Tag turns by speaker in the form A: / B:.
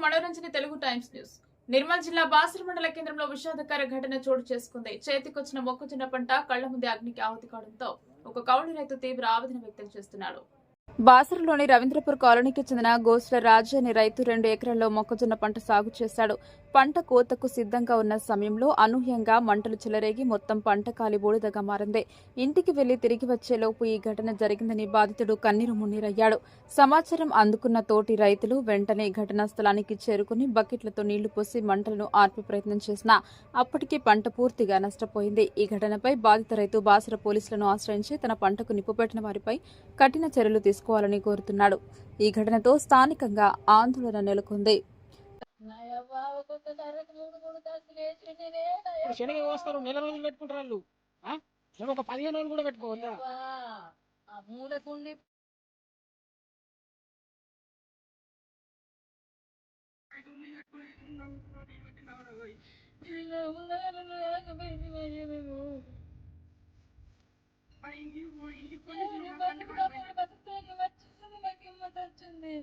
A: మనోరంజని Telugu times news. Nirmal జిల్లా బాసర మండల కేంద్రంలో విషాదకర ఘటన చోటు చేసుకుంది. చేతికొచ్చిన మొక్కజొన్న పంట కళ్ల ముందే అగ్నికి ఆహుతి కావడంతో ఒక కౌలు రైతు తీవ్ర ఆవేదన వ్యక్తం చేస్తున్నాడు. బాసరలోని రవీంద్రపూర్ కాలనీకి చెందిన గోస్ల రాజు అనే రైతు 2 ఎకరాల్లో మొక్కజొన్న పంట సాగు చేశాడు. పంట కోతకు సిద్ధంగా ఉన్న సమయంలో అనూహ్యంగా మంటలు చెలరేగి మొత్తం పంట కాలి బూడిదగా మారింది. ఇంటికి వెళ్లి తిరిగి వచ్చేలోపు ఈ ఘటన జరిగిందని బాధితుడు కన్నీరు మున్నీరయ్యాడు. సమాచారం అందుకున్న తోటి రైతులు వెంటనే ఘటనా స్థలానికి చేరుకుని బకెట్లతో నీళ్లు పోసి మంటలను ఆర్పే ప్రయత్నం చేసినా అప్పటికే పంట పూర్తిగా నష్టపోయింది. ఈ ఘటనపై బాధిత రైతు బాసర పోలీసులను ఆశ్రయించి తన పంటకు నిప్పుపెట్టిన వారిపై కఠిన చర్యలు తీసుకోవాలని కోరుతున్నాడు. ఈ ఘటనతో స్థానికంగా ఆందోళన నెలకొంది.
B: శనగ కోస్తారు, నెల రోజులు పెట్టుకుంటారు వాళ్ళు. ఒక 15 రోజులు కూడా పెట్టుకోవద్దా?
C: వచ్చింది